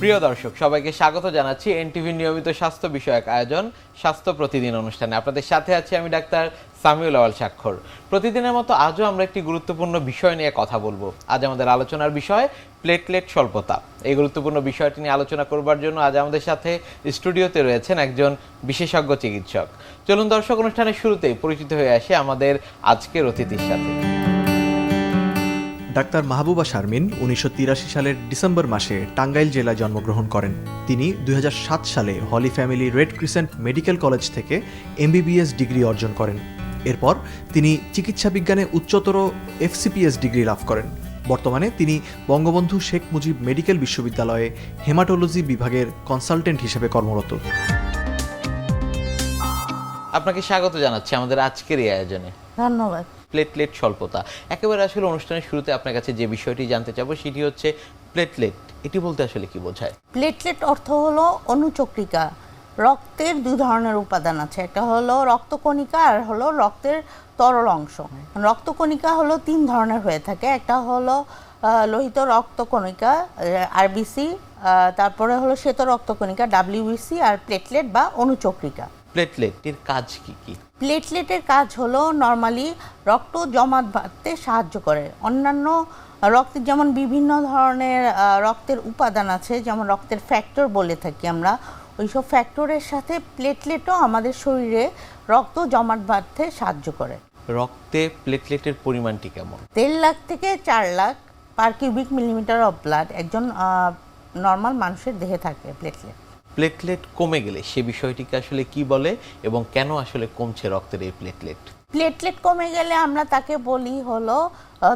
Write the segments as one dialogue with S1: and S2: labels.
S1: প্রিয় দর্শক সবাইকে স্বাগত জানাচ্ছি এনটিভি নিয়মিত স্বাস্থ্য বিষয়ক আয়োজন স্বাস্থ্য প্রতিদিন অনুষ্ঠানে। আপনাদের সাথে আছি আমি ডাক্তার সামিউল আওয়াল স্বাক্ষর। প্রতিদিনের মতো আজও আমরা একটি গুরুত্বপূর্ণ বিষয় নিয়ে কথা বলবো। আজ আমাদের আলোচনার বিষয় প্লেটলেট স্বল্পতা। এই গুরুত্বপূর্ণ বিষয়টি নিয়ে আলোচনা করবার জন্য আজ আমাদের সাথে স্টুডিওতে রয়েছেন একজন বিশেষজ্ঞ চিকিৎসক। চলুন দর্শক, অনুষ্ঠানের শুরুতেই পরিচিত হয়ে আসে আমাদের আজকের অতিথির সাথে।
S2: ডাক্তার মাহবুবা শারমিন 1983 সালের ডিসেম্বর মাসে টাঙ্গাইল জেলায় জন্মগ্রহণ করেন। তিনি 2007 সালে holy family red crescent medical college থেকে MBBS ডিগ্রি অর্জন করেন। এরপর তিনি চিকিৎসা বিজ্ঞানে উচ্চতর FCPS ডিগ্রি লাভ করেন। বর্তমানে তিনি বঙ্গবন্ধু শেখ মুজিব মেডিকেল বিশ্ববিদ্যালয়ে হেমাটোলজি বিভাগের কনসালটেন্ট হিসেবে কর্মরত।
S1: আপনাকে স্বাগত জানাচ্ছি আমাদের আজকের এই আয়োজনে।
S3: ধন্যবাদ।
S1: প্লেটলেট স্বল্পতা, একেবারে আসলে অনুষ্ঠানের শুরুতে আপনার কাছে যে বিষয়টি জানতে চাবো সেটি হচ্ছে প্লেটলেট। এটি বলতে আসলে কি বোঝায়?
S3: প্লেটলেট অর্থ হলো অনুচক্রিকা। রক্তের দুই ধরনের উপাদান আছে, একটা হলো রক্তকণিকা আর হলো রক্তের তরল অংশ। রক্তকণিকা হলো তিন ধরনের হয়ে থাকে, একটা হলো লোহিত রক্তকণিকা RBC, তারপরে হলো শ্বেত রক্তকণিকা WBC, আর প্লেটলেট বা অনুচক্রিকা।
S1: প্লেটলেটের কাজ কি কি?
S3: প্লেটলেটের কাজ হলো নর্মালি রক্ত জমাট বাঁধতে সাহায্য করে। অন্যান্য রক্তের যেমন বিভিন্ন ধরনের রক্তের উপাদান আছে, যেমন রক্তের ফ্যাক্টর বলে থাকি আমরা, ওইসব ফ্যাক্টরের সাথে প্লেটলেটও আমাদের শরীরে রক্ত জমাট বাঁধতে সাহায্য করে।
S1: রক্তে প্লেটলেটের পরিমাণটি কেমন?
S3: 1.5 লাখ থেকে 4 lakh per cubic millimetre of blood একজন নর্মাল মানুষের দেহে থাকে প্লেটলেট।
S1: প্লেটলেট কমে গেলে সে বিষয়টিকে আসলে কি বলে এবং কেন আসলে কমছে রক্তের এই প্লেটলেট?
S3: প্লেটলেট কমে গেলে আমরা তাকে বলি হলো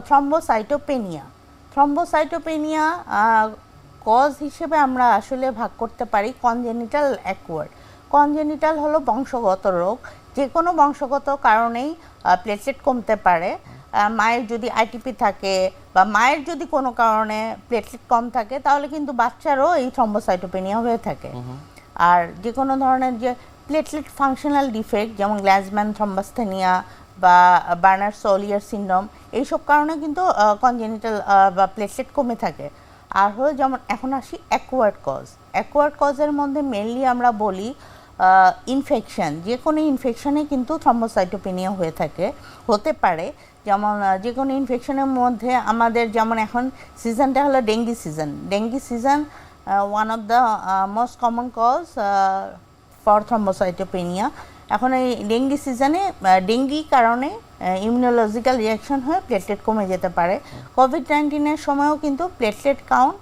S3: থ্রম্বোসাইটোপেনিয়া। থ্রম্বোসাইটোপেনিয়া কজ হিসেবে আমরা আসলে ভাগ করতে পারি কনজেনিটাল অ্যাকোয়ার্ড। কনজেনিটাল হলো বংশগত রোগ, যে কোনো বংশগত কারণেই প্লেটলেট কমতে পারে। মায়ের যদি ITP থাকে বা মায়ের যদি কোনো কারণে প্লেটলেট কম থাকে তাহলে কিন্তু বাচ্চারও এই থ্রম্বোসাইটোপেনিয়া হয়ে থাকে। আর যে কোনো ধরনের যে প্লেটলেট ফাংশনাল ডিফেক্ট যেমন গ্ল্যাজম্যান থ্রম্বোস্থেনিয়া বা বার্নার সোলিয়ার সিনড্রোম, এইসব কারণে কিন্তু কনজেনিটাল বা প্লেটলেট কমে থাকে। আর হলো যেমন এখন আসি অ্যাকোয়ার্ড কজ। অ্যাকোয়ার্ড কজের মধ্যে মেনলি আমরা বলি ইনফেকশন। যে কোনো ইনফেকশনে কিন্তু থ্রম্বোসাইটোপেনিয়া হয়ে থাকে, হতে পারে। যেমন যে কোনো ইনফেকশনের মধ্যে আমাদের যেমন এখন সিজনটা হলো dengue season. Dengue season one of the most common cause for thrombocytopenia. এখন এই ডেঙ্গি সিজনে ডেঙ্গি কারণে ইমিউনোলজিক্যাল রিয়াকশন হয়ে প্লেটলেট কমে যেতে পারে। COVID-19-এর সময়ও কিন্তু প্লেটলেট কাউন্ট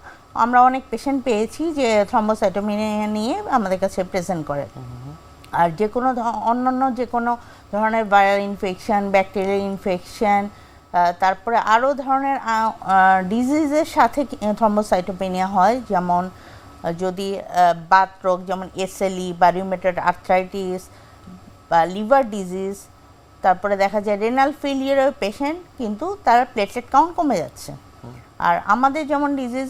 S3: আমরা অনেক পেশেন্ট পেয়েছি যে থ্রম্বোসাইটোপেনিয়া নিয়ে আমাদের কাছে প্রেজেন্ট করে। আর যে কোনো অন্যান্য যে কোনো ধরনের ভাইরাল ইনফেকশন, ব্যাকটেরিয়াল ইনফেকশন, তারপরে আরও ধরনের ডিজিজের সাথে থ্রম্বোসাইটোপেনিয়া হয়। যেমন যদি বাত রোগ যেমন SLE বা রিউমেটয়েড আর্থ্রাইটিস বা লিভার ডিজিজ, তারপরে দেখা যায় রেনাল ফেলিয়ারের পেশেন্ট কিন্তু তার প্লেটলেট কাউন্ট কমে যাচ্ছে। আর আমাদের যেমন ডিজিজ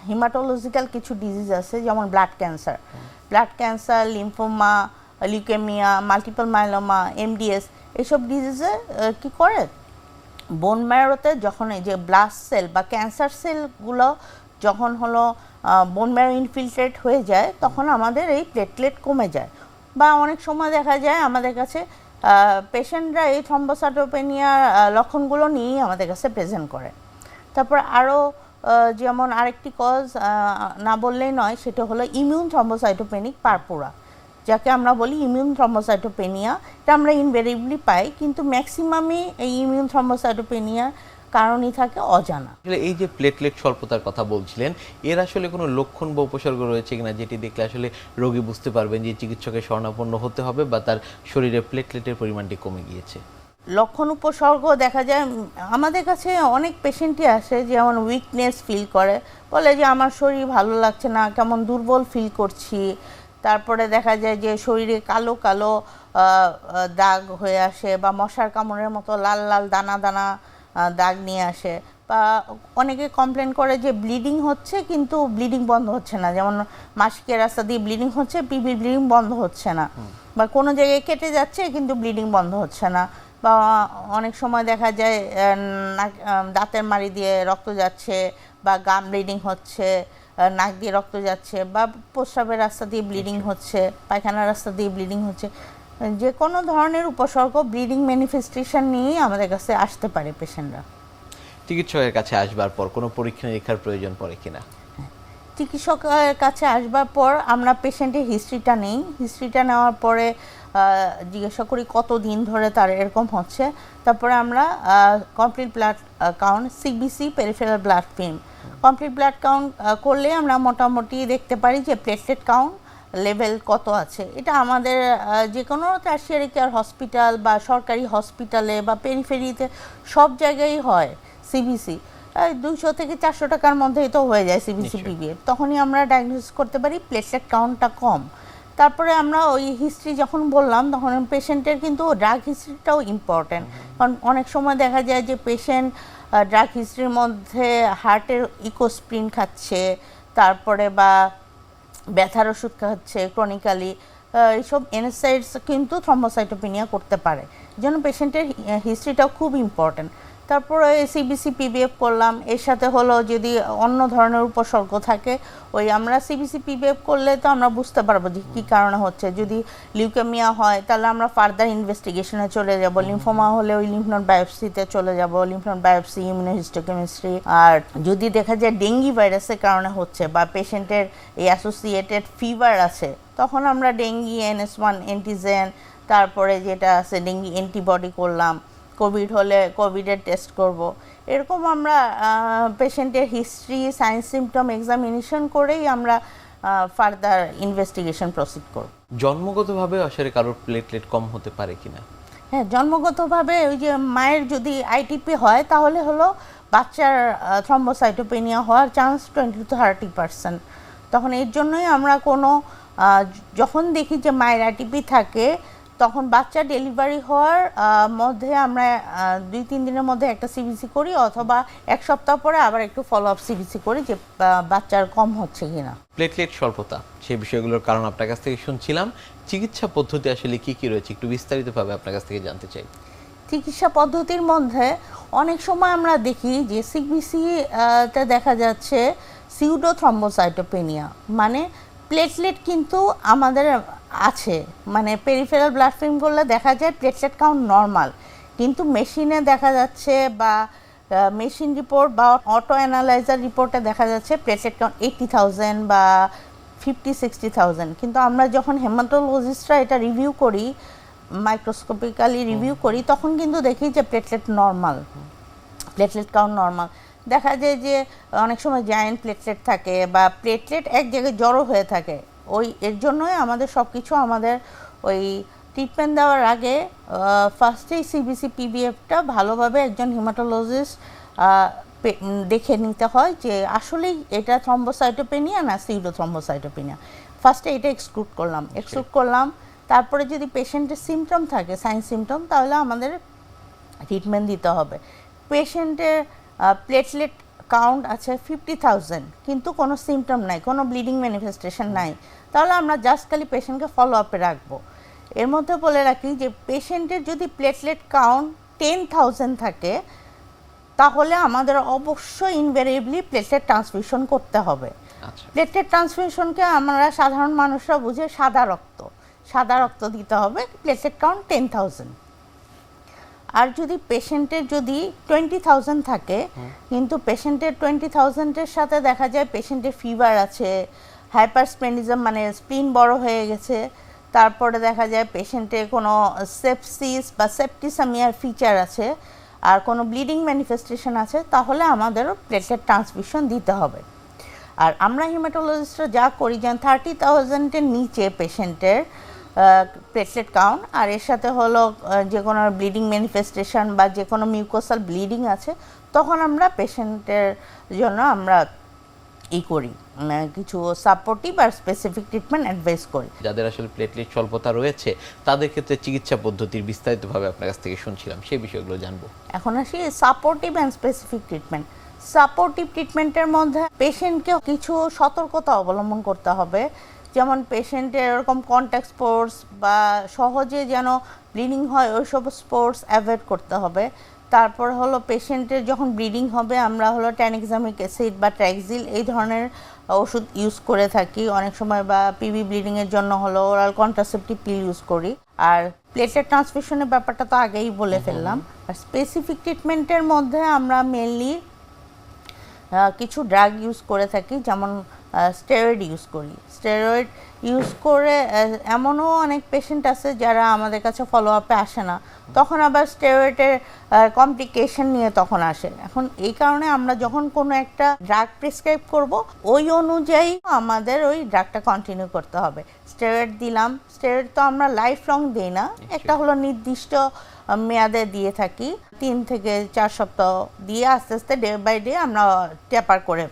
S3: হিমাটোলজিক্যাল কিছু ডিজিজ আছে, যেমন blood cancer, lymphoma, leukaemia, multiple myeloma, MDS, এইসব ডিজিজে কি করে বোন ম্যারোতে যখন এই যে ব্লাস্ট সেল বা ক্যান্সার সেলগুলো যখন হলো বোন ম্যারো ইনফিলট্রেট হয়ে যায় তখন আমাদের এই প্লেটলেট কমে যায়। বা অনেক সময় দেখা যায় আমাদের কাছে পেশেন্টরা এই থ্রম্বোসাইটোপেনিয়ার লক্ষণগুলো নিয়েই আমাদের কাছে প্রেজেন্ট করে। তারপর আরও যেমন আরেকটি কজ না বললেই নয়, সেটা হলো ইমিউন থ্রম্বোসাইটোপেনিক পারপুরা, যাকে আমরা বলি ইমিউন থ্রম্বোসাইটোপেনিয়া। এটা আমরা ইনভেরিয়েবলি পাই, কিন্তু ম্যাক্সিমামই এই ইমিউন থ্রম্বোসাইটোপেনিয়ার কারণই থাকে অজানা।
S1: আসলে এই যে প্লেটলেট স্বল্পতার কথা বলছিলেন, এর আসলে কোনো লক্ষণ বা উপসর্গ রয়েছে কিনা যেটি দেখলে আসলে রোগী বুঝতে পারবেন যে চিকিৎসকের শরণাপন্ন হতে হবে বা তার শরীরে প্লেটলেটের পরিমাণটি কমে গিয়েছে?
S3: লক্ষণ উপসর্গ দেখা যায় আমাদের কাছে অনেক পেশেন্টই আসে যেমন উইকনেস ফিল করে, বলে যে আমার শরীর ভালো লাগছে না, কেমন দুর্বল ফিল করছি। তারপরে দেখা যায় যে শরীরে কালো কালো দাগ হয়ে আসে বা মশার কামড়ের মতো লাল লাল দানা দানা দাগ নিয়ে আসে। বা অনেকে কমপ্লেন করে যে ব্লিডিং হচ্ছে কিন্তু ব্লিডিং বন্ধ হচ্ছে না, যেমন মাসিকের রাস্তা দিয়ে ব্লিডিং হচ্ছে, পিভির ব্লিডিং বন্ধ হচ্ছে না, বা কোনো জায়গায় কেটে যাচ্ছে কিন্তু ব্লিডিং বন্ধ হচ্ছে না। বা অনেক সময় দেখা যায় দাঁতের মাড়ি দিয়ে রক্ত যাচ্ছে বা গাম ব্লিডিং হচ্ছে, নাক দিয়ে রক্ত যাচ্ছে, বা প্রস্রাবের রাস্তা দিয়ে ব্লিডিং হচ্ছে, পায়খানার রাস্তা দিয়ে ব্লিডিং হচ্ছে, যে কোনো ধরনের উপসর্গ ব্লিডিং ম্যানিফেস্টেশন নিয়েই আমাদের কাছে আসতে পারে পেশেন্টরা।
S1: চিকিৎসকের কাছে আসবার পর কোনো পরীক্ষা নিরীক্ষার প্রয়োজন পড়ে কিনা?
S3: চিকিৎসকের কাছে আসবার পর আমরা পেশেন্টের হিস্ট্রিটা নেই, হিস্ট্রিটা নেওয়ার পরে জিজ্ঞাসা করি কতদিন ধরে তার এরকম হচ্ছে, তারপরে আমরা complete blood count, CBC peripheral blood film, complete blood count করলে আমরা মোটামুটি দেখতে পারি যে প্লেটলেট কাউন্ট লেভেল কত আছে। এটা আমাদের যে কোনো টারশিয়ারি কেয়ার হসপিটাল বা সরকারি হসপিটালে বা পেরিফেরিতে সব জায়গায় হয় সিবিসি। 200 থেকে 400 টাকার মধ্যেই তো হয়ে যায় সিবিসি পিবিএফ, তখনই আমরা ডায়াগনোসিস করতে পারি প্লেটলেট কাউন্টটা কম। তারপরে আমরা ওই হিস্ট্রি যখন বললাম তখন পেশেন্টের কিন্তু ড্রাগ হিস্ট্রিটাও ইম্পর্ট্যান্ট, কারণ অনেক সময় দেখা যায় যে পেশেন্ট ড্রাগ হিস্ট্রির মধ্যে হার্টের ইকোস্প্রিন খাচ্ছে, তারপরে বা ব্যথার ওষুধ খাচ্ছে ক্রনিক্যালি, এইসব এনএসআইডস কিন্তু থ্রম্বোসাইটোপেনিয়া করতে পারে, যেন পেশেন্টের হিস্ট্রিটাও খুব ইম্পর্ট্যান্ট। তারপরে সিবিসি পিবিএফ করলাম, এর সাথে হলো যদি অন্য ধরনের উপসর্গ থাকে ওই আমরা সিবিসি পিবিএফ করলে তো আমরা বুঝতে পারবো যে কী কারণে হচ্ছে। যদি লিউকেমিয়া হয় তাহলে আমরা ফার্দার ইনভেস্টিগেশনে চলে যাব, লিম্ফোমা হলে ওই লিম্ফ নোড বায়োপসিতে চলে যাব, লিম্ফ নোড বায়োপসি, ইমিউনোহিস্টোকেমিস্ট্রি। আর যদি দেখা যায় ডেঙ্গি ভাইরাসের কারণে হচ্ছে বা পেশেন্টের এই অ্যাসোসিয়েটেড ফিভার আছে, তখন আমরা ডেঙ্গি NS1 অ্যান্টিজেন, তারপরে যেটা আছে ডেঙ্গি অ্যান্টিবডি করলাম, কোভিড হলে কোভিডের টেস্ট করব। এরকম আমরা পেশেন্টের হিস্ট্রি, সাইন্স সিমটম এক্সামিনেশন করেই আমরা ফার্দার ইনভেস্টিগেশন প্রসিড করব।
S1: জন্মগতভাবে আসলে কারোর প্লেটলেট কম হতে পারে কিনা?
S3: হ্যাঁ, জন্মগতভাবে ওই যে মায়ের যদি আইটিপি হয় তাহলে হলো বাচ্চার থ্রম্বোসাইটোপেনিয়া হওয়ার চান্স 20 to 30%। তখন এর জন্যই আমরা কোনো যখন দেখি যে মায়ের আইটিপি থাকে তখন বাচ্চা ডেলিভারি হওয়ার মধ্যে আমরা 2-3 দিনের মধ্যে একটা সিবিসি করি, অথবা 1 সপ্তাহ পরে আবার একটু ফলো আপ সিবিসি করি যে বাচ্চার কম হচ্ছে কিনা।
S1: প্লেটলেট স্বল্পতা, সেই বিষয়গুলোর কারণ আপনার কাছ থেকে শুনছিলাম। চিকিৎসা পদ্ধতি আসলে কি কি রয়েছে একটু বিস্তারিতভাবে আপনার কাছ থেকে জানতে চাই।
S3: চিকিৎসা পদ্ধতির মধ্যে অনেক সময় আমরা দেখি যে সিবিসিতে দেখা যাচ্ছে সিউডো থ্রম্বোসাইটোপেনিয়া, মানে প্লেটলেট কিন্তু আমাদের আছে, মানে পেরিফেরাল ব্লাড ফিল্ম করলে দেখা যায় প্লেটলেট কাউন্ট নর্মাল, কিন্তু মেশিনে দেখা যাচ্ছে বা মেশিন রিপোর্ট বা অটো অ্যানালাইজার রিপোর্টে দেখা যাচ্ছে প্লেটলেট কাউন্ট 80,000 বা 50-60,000। কিন্তু আমরা যখন হেমাটোলজিস্টরা এটা রিভিউ করি, মাইক্রোস্কোপিক্যালি রিভিউ করি, তখন কিন্তু দেখি যে platelet normal, platelet count normal. দেখা যায় যে অনেক সময় জায়েন্ট প্লেটলেট থাকে বা প্লেটলেট এক জায়গায় জড়ো হয়ে থাকে। ওই এর জন্যই আমাদের সব কিছু আমাদের ওই ট্রিটমেন্ট দেওয়ার আগে ফার্স্টেই সিবিসি পিবিএফটা ভালোভাবে একজন হিমাটোলজিস্ট দেখে নিতে হয় যে আসলেই এটা থ্রম্বোসাইটোপেনিয়া না সিউডো থ্রম্বোসাইটোপেনিয়া। ফার্স্টে এটা এক্সক্লুড করলাম, তারপরে যদি পেশেন্টের সিমটম থাকে, সাইন সিমটম, তাহলে আমাদের ট্রিটমেন্ট দিতে হবে। পেশেন্টের প্লেটলেট কাউন্ট আছে 50,000 কিন্তু কোনো সিমটম নাই, কোনো ব্লিডিং ম্যানিফেস্টেশন নাই, তাহলে আমরা জাস্ট খালি পেশেন্টকে ফলো আপে রাখবো। এর মধ্যে বলে রাখি যে পেশেন্টের যদি প্লেটলেট কাউন্ট 10,000 থাকে তাহলে আমাদের অবশ্যই ইনভেরিয়েবলি প্লেটলেট ট্রান্সফিউশন করতে হবে। প্লেটলেট ট্রান্সফিউশনকে আমরা সাধারণ মানুষরা বুঝে সাদা রক্ত দিতে হবে, প্লেটলেট কাউন্ট 10,000। আর যদি পেশেন্টের যদি 20,000 থাকে, কিন্তু পেশেন্টের 20,000-এর সাথে দেখা যায় পেশেন্টের ফিভার আছে, হাইপারস্প্লেনিজম মানে স্প্লিন বড় হয়ে গেছে, তারপরে দেখা যায় পেশেন্টের কোনো সেপসিস বা সেপ্টিসামিয়ার ফিচার আছে, আর কোনো ব্লিডিং ম্যানিফেস্টেশন আছে, তাহলে আমাদেরও প্লেটলেট ট্রান্সফিউশন দিতে হবে। আর আমরা হিমাটোলজিস্টরা যা করি যেন 30,000-এর নিচে পেশেন্টের প্লেটলেট কাউন্ট, আর এর সাথে হলো যে কোনো ব্লিডিং ম্যানিফেস্টেশন বা যে কোনো মিউকোসাল ব্লিডিং আছে, তখন আমরা পেশেন্টের জন্য আমরা করি কিছু সাপোর্টিভ আর স্পেসিফিক ট্রিটমেন্ট অ্যাডভাইস করি।
S1: যাদের আসলে প্লেটলেট স্বল্পতা রয়েছে তাদের ক্ষেত্রে চিকিৎসা পদ্ধতির বিস্তারিতভাবে আপনার কাছ থেকে শুনছিলাম, সেই বিষয়গুলো জানবো।
S3: এখন আসি supportive and specific treatment. Supportive ট্রিটমেন্টের মধ্যে পেশেন্টকে কিছু সতর্কতা অবলম্বন করতে হবে, যেমন পেশেন্টের এরকম কন্ট্যাক্ট স্পোর্টস বা সহজে যেন ব্লিডিং হয় ওইসব স্পোর্টস অ্যাভয়েড করতে হবে। তারপর হলো পেশেন্টের যখন ব্লিডিং হবে আমরা হলো ট্যানিক্সামিক অ্যাসিড বা ট্র্যাক্সিল এই ধরনের ওষুধ ইউজ করে থাকি অনেক সময়, বা পিভি ব্লিডিংয়ের জন্য হলো ওরাল কন্ট্রাসেপটিভ পিল ইউজ করি। আর প্লেটলেট ট্রান্সফিউশনের ব্যাপারটা তো আগেই বলে ফেললাম। আর স্পেসিফিক ট্রিটমেন্টের মধ্যে আমরা মেনলি কিছু ড্রাগ ইউজ করে থাকি, যেমন স্টেরয়েড ইউজ করি। স্টেরয়েড ইউজ করে এমনও অনেক পেশেন্ট আছে যারা আমাদের কাছে ফলো আপে আসে না, তখন আবার স্টেরয়েডের কমপ্লিকেশন নিয়ে তখন আসে। এখন এই কারণে আমরা যখন কোনো একটা ড্রাগ প্রেসক্রাইব করব ওই অনুযায়ী আমাদের ওই ড্রাগটা কন্টিনিউ করতে হবে। স্টেরয়েড দিলাম, স্টেরয়েড তো আমরা লাইফ লং দিই না, একটা হলো নির্দিষ্ট মেয়াদে দিয়ে থাকি, 3 থেকে 4 সপ্তাহ দিয়ে আস্তে আস্তে ডে বাই ডে আমরা টেপার করে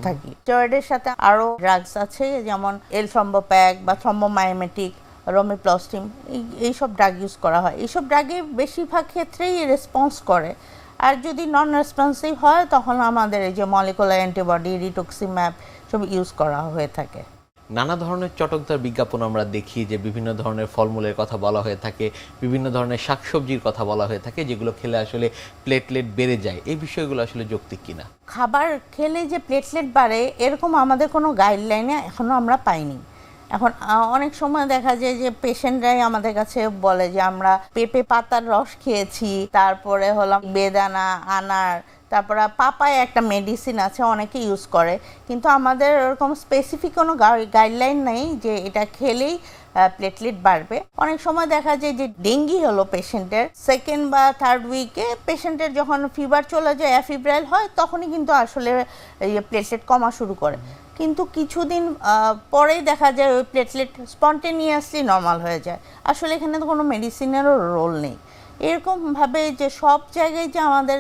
S3: থাকি। স্টেরয়েডের সাথে আরও ড্রাগস আছে, যেমন এলথ্রম্বোপ্যাক বা থ্রম্বোমাইমেটিক, রোমিপ্লস্টিম, এইসব ড্রাগ ইউজ করা হয়। এইসব ড্রাগে বেশিরভাগ ক্ষেত্রেই রেসপন্স করে। আর যদি নন রেসপন্সিভ হয় তখন আমাদের এই যে মলিকুলার অ্যান্টিবডি, রিটুক্সিম্যাব সব ইউজ করা হয়ে থাকে।
S1: নানা ধরনের চটকদার বিজ্ঞাপন আমরা দেখি যে বিভিন্ন ধরনের ফলমূলের কথা বলা হয়ে থাকে, বিভিন্ন ধরনের শাকসবজির কথা বলা হয়ে থাকে, যেগুলো খেলে আসলে প্লেটলেট বেড়ে যায়। এই বিষয়গুলো আসলে যৌক্তিক কিনা?
S3: খাবার খেলে যে প্লেটলেট বাড়ে এরকম আমাদের কোনো গাইডলাইনে এখনও আমরা পাইনি। এখন অনেক সময় দেখা যায় যে পেশেন্টরাই আমাদের কাছে বলে যে আমরা পেঁপে পাতার রস খেয়েছি, তারপরে হলো বেদানা, আনার, তারপরে পাপায় একটা মেডিসিন আছে অনেকে ইউজ করে, কিন্তু আমাদের এরকম স্পেসিফিক কোনো গাইডলাইন নেই যে এটা খেলেই প্লেটলেট বাড়বে। অনেক সময় দেখা যায় যে ডেঙ্গি হলো পেশেন্টের 2nd বা 3rd উইকে পেশেন্টের যখন ফিভার চলে যায়, অ্যাফিব্রাইল হয়, তখনই কিন্তু আসলে প্লেটলেট কমা শুরু করে। কিন্তু কিছুদিন পরেই দেখা যায় ওই প্লেটলেট স্পন্টেনিয়াসলি নর্মাল হয়ে যায়। আসলে এখানে তো কোনো মেডিসিনেরও রোল নেই। এরকমভাবে যে সব জায়গায় যে আমাদের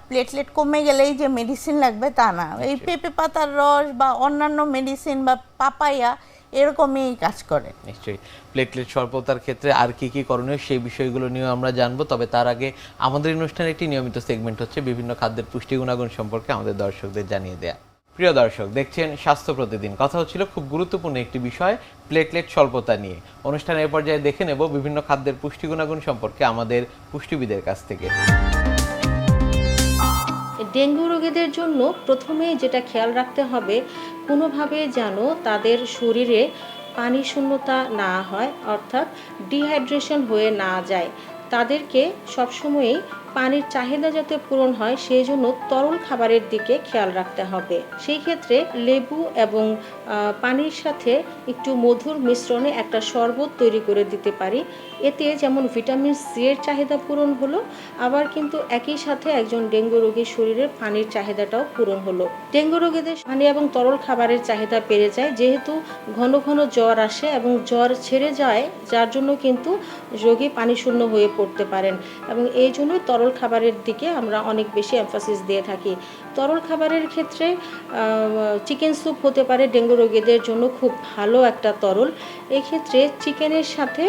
S3: প্লেটলেট কমে গেলেই যে মেডিসিন লাগবে তা না। এই পেঁপে পাতার রস বা অন্যান্য মেডিসিন বা পাপায়া এরকমই কাজ করে।
S1: নিশ্চয়ই। প্লেটলেট স্বল্পতার ক্ষেত্রে আর কি কি করণীয় সেই বিষয়গুলো নিয়ে আমরা জানবো, তবে তার আগে আমাদের অনুষ্ঠানের একটি নিয়মিত সেগমেন্ট হচ্ছে বিভিন্ন খাদ্যের পুষ্টি গুণাগুণ সম্পর্কে আমাদের দর্শকদের জানিয়ে দেয়া। প্রিয় দর্শক, দেখছেন স্বাস্থ্য প্রতিদিন। কথা হচ্ছিল খুব গুরুত্বপূর্ণ একটি বিষয়, প্লেটলেট স্বল্পতা নিয়ে। অনুষ্ঠানের এই পর্যায়ে দেখে নেব বিভিন্ন খাদ্যের পুষ্টি গুণাগুণ সম্পর্কে আমাদের পুষ্টিবিদের কাছ থেকে।
S4: ডেঙ্গু রোগীদের জন্য প্রথমে যেটা খেয়াল রাখতে হবে, কোনোভাবে যেন তাদের শরীরে পানি শূন্যতা না হয়, অর্থাৎ ডিহাইড্রেশন হয়ে না যায়। তাদেরকে সবসময়ই পানির চাহিদা যাতে পূরণ হয় সেই জন্য তরল খাবারের দিকে খেয়াল রাখতে হবে। সেই ক্ষেত্রে লেবু এবং পানির সাথে একটু মধুর মিশ্রণে একটা শরবত তৈরি করে দিতে পারি। এতে যেমন ভিটামিন সি এর চাহিদা পূরণ হলো, আবার কিন্তু একই সাথে একজন ডেঙ্গু রোগীর শরীরের পানির চাহিদাটাও পূরণ হলো। ডেঙ্গু রোগীদের পানি এবং তরল খাবারের চাহিদা বেড়ে যায়, যেহেতু ঘন ঘন জ্বর আসে এবং জ্বর ছেড়ে যায়, যার জন্য কিন্তু রোগী পানি শূন্য হয়ে পড়তে পারেন, এবং এই জন্যই তরল খাবারের দিকে আমরা অনেক বেশি এমফাসিস দিয়ে থাকি। তরল খাবারের ক্ষেত্রে চিকেন স্যুপ হতে পারে ডেঙ্গু রোগীদের জন্য খুব ভালো একটা তরল। এক্ষেত্রে চিকেনের সাথে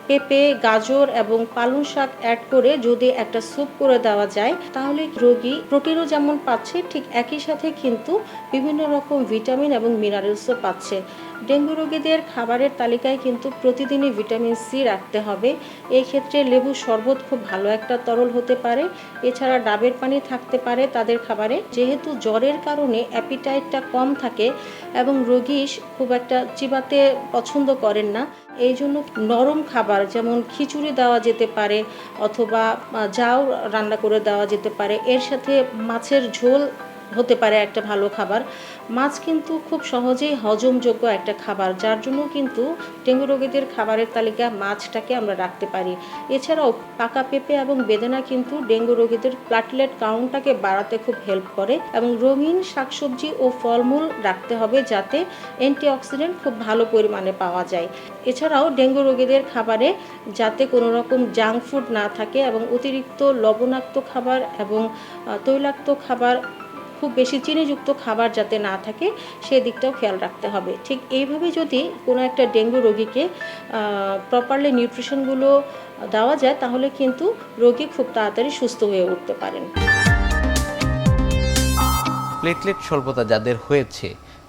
S4: পেঁপে, গাজর এবং পালং শাক অ্যাড করে যদি একটা স্যুপ করে দেওয়া যায়, তাহলে রোগী প্রোটিনও যেমন পাচ্ছে, ঠিক একই সাথে কিন্তু বিভিন্ন রকম ভিটামিন এবং মিনারেলসও পাচ্ছে। ডেঙ্গু রোগীদের খাবারের তালিকায় কিন্তু প্রতিদিনই ভিটামিন সি রাখতে হবে। এই ক্ষেত্রে লেবু শরবত খুব ভালো একটা তরল হতে পারে। এছাড়া ডাবের পানি থাকতে পারে তাদের খাবারে। যেহেতু জ্বরের কারণে অ্যাপিটাইটটা কম থাকে এবং রোগী খুব একটা চিবাতে পছন্দ করেন না, এই জন্য নরম খাবার যেমন খিচুড়ি দেওয়া যেতে পারে, অথবা জাউ রান্না করে দেওয়া যেতে পারে। এর সাথে মাছের ঝোল হতে পারে একটা ভালো খাবার। মাছ কিন্তু খুব সহজেই হজমযোগ্য একটা খাবার, যার জন্য কিন্তু ডেঙ্গু রোগীদের খাবারের তালিকা মাছটাকে আমরা রাখতে পারি। এছাড়াও পাকা পেঁপে এবং বেদানা কিন্তু ডেঙ্গু রোগীদের প্লেটলেট কাউন্টটাকে বাড়াতে খুব হেল্প করে, এবং রঙিন শাকসবজি ও ফলমূল রাখতে হবে যাতে অ্যান্টিঅক্সিডেন্ট খুব ভালো পরিমাণে পাওয়া যায়। এছাড়াও ডেঙ্গু রোগীদের খাবারে যাতে কোনো রকম জাঙ্ক ফুড না থাকে এবং অতিরিক্ত লবণাক্ত খাবার এবং তৈলাক্ত খাবার, খুব বেশি চিনিযুক্ত খাবার যাতে না থাকে সেদিকটাও খেয়াল রাখতে হবে। ঠিক এইভাবে যদি কোনো একটা ডেঙ্গু রোগীকে প্রপারলি নিউট্রিশনগুলো দেওয়া যায়, তাহলে কিন্তু রোগী খুব তাড়াতাড়ি সুস্থ হয়ে উঠতে পারেন।
S1: প্লেটলেট স্বল্পতা যাদের হয়েছে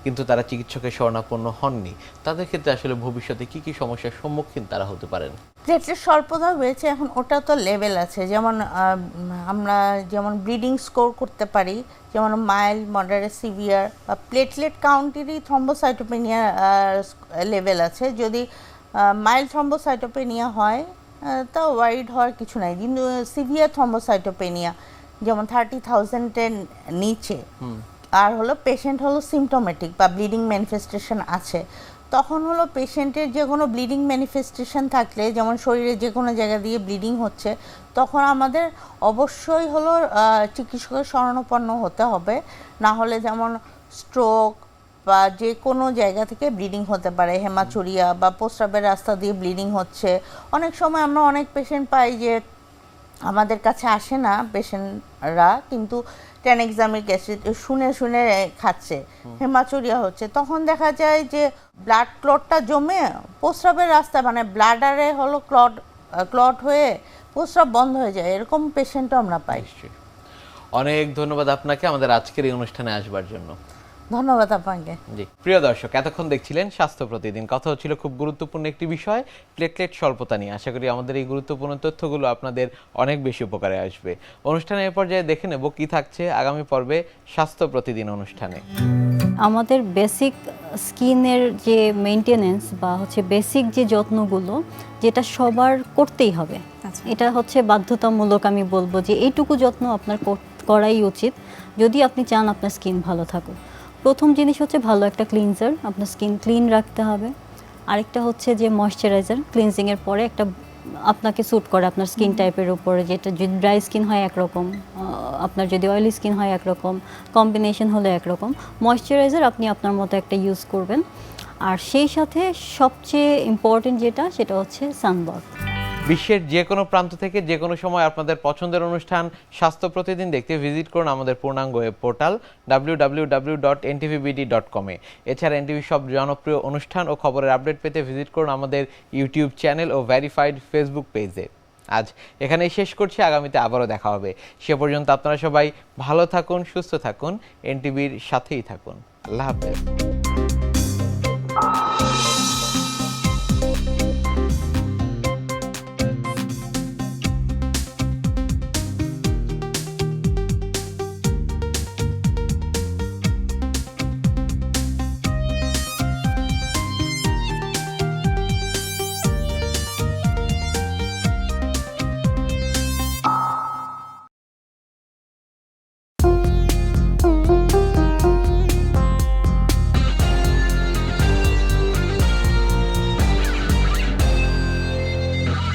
S1: কিন্তু তারা চিকিৎসকের শরণাপন্ন হননি, তাদের ক্ষেত্রে আসলে ভবিষ্যতে কি কি সমস্যার সম্মুখীন তারা হতে পারেন?
S3: প্লেটলেট স্বল্পতা হয়েছে, এখন ওটা তো লেভেল আছে, যেমন আমরা যেমন ব্লিডিং স্কোর করতে পারি, যেমন মাইল্ড, মডারেট, সিভিয়ার বা প্লেটলেট কাউন্টেরই থ্রম্বোসাইটোপেনিয়া লেভেল আছে। যদি মাইল্ড থ্রম্বোসাইটোপেনিয়া হয় তা ওয়ারিড হওয়ার কিছু নাই, কিন্তু সিভিয়ার থ্রম্বোসাইটোপেনিয়া যেমন 30,000-এর নিচে আর হলো পেশেন্ট হলো সিমটোমেটিক বা ব্লিডিং ম্যানিফেস্টেশন আছে, তখন হলো পেশেন্টের যে কোনো ব্লিডিং ম্যানিফেস্টেশন থাকলে, যেমন শরীরে যে কোনো জায়গা দিয়ে ব্লিডিং হচ্ছে, তখন আমাদের অবশ্যই হলো চিকিৎসকের শরণাপন্ন হতে হবে। না হলে যেমন স্ট্রোক বা যে কোনো জায়গা থেকে ব্লিডিং হতে পারে, হেমাচুরিয়া বা প্রস্রাবের রাস্তা দিয়ে ব্লিডিং হচ্ছে। অনেক সময় আমরা অনেক পেশেন্ট পাই যে আমাদের কাছে আসে না পেশেন্টরা, কিন্তু ট্যানেক্সামিক অ্যাসিড শুনে শুনে খাচ্ছে, হেমাচুরিয়া হচ্ছে, তখন দেখা যায় যে ব্লাড ক্লটটা জমে প্রস্রাবের রাস্তা মানে ব্লাডারে হলো ক্লট হয়ে প্রস্রাব বন্ধ হয়ে যায়, এরকম পেশেন্টও আমরা পাই।
S1: অনেক ধন্যবাদ আপনাকে আমাদের আজকের এই অনুষ্ঠানে আসবার জন্য।
S3: ধন্যবাদ আপনাকে।
S1: জি, প্রিয় দর্শক, এতক্ষণ দেখছিলেন স্বাস্থ্য প্রতিদিন। কথা হচ্ছিল খুব গুরুত্বপূর্ণ একটি বিষয়, প্লেটলেট স্বল্পতা নিয়ে। আশা করি আমাদের এই গুরুত্বপূর্ণ তথ্যগুলো আপনাদের অনেক বেশি উপকারে আসবে। অনুষ্ঠানের এ পর্যায়ে দেখে নেব কি থাকছে আগামী পর্বে স্বাস্থ্য প্রতিদিন অনুষ্ঠানে।
S5: আমাদের বেসিক স্কিনের যে মেইনটেনেন্স বা হচ্ছে বেসিক যে যত্নগুলো, যেটা সবার করতেই হবে, এটা হচ্ছে বাধ্যতামূলক। আমি বলবো যে এইটুকু যত্ন আপনার করাই উচিত যদি আপনি চান আপনার স্কিন ভালো থাকুক। প্রথম জিনিস হচ্ছে ভালো একটা ক্লিনজার, আপনার স্কিন ক্লিন রাখতে হবে। আরেকটা হচ্ছে যে ময়শ্চারাইজার, ক্লিনজিংয়ের পরে একটা আপনাকে স্যুট করে আপনার স্কিন টাইপের উপরে, যেটা যদি ড্রাই স্কিন হয় একরকম, আপনার যদি অয়েলি স্কিন হয় একরকম, কম্বিনেশন হলে একরকম। ময়শ্চারাইজার আপনি আপনার মতো একটা ইউজ করবেন। আর সেই সাথে সবচেয়ে ইম্পর্টেন্ট যেটা, সেটা হচ্ছে সানবাথ।
S1: বিশ্বের যে কোনো প্রান্ত থেকে যে কোনো সময় আপনাদের পছন্দের অনুষ্ঠান স্বাস্থ্য প্রতিদিন দেখতে ভিজিট করুন আমাদের পূর্ণাঙ্গ ওয়েব পোর্টাল www.ntvbd.com-এ। এছাড়া এনটিভি সব জনপ্রিয় অনুষ্ঠান ও খবরের আপডেট পেতে ভিজিট করুন আমাদের ইউটিউব চ্যানেল ও ভেরিফাইড ফেসবুক পেজে। আজ এখানেই শেষ করছি, আগামীতে আবারও দেখা হবে। সে পর্যন্ত আপনারা সবাই ভালো থাকুন, সুস্থ থাকুন, এনটিভির সাথেই থাকুন। আল্লাহ হাফেজ।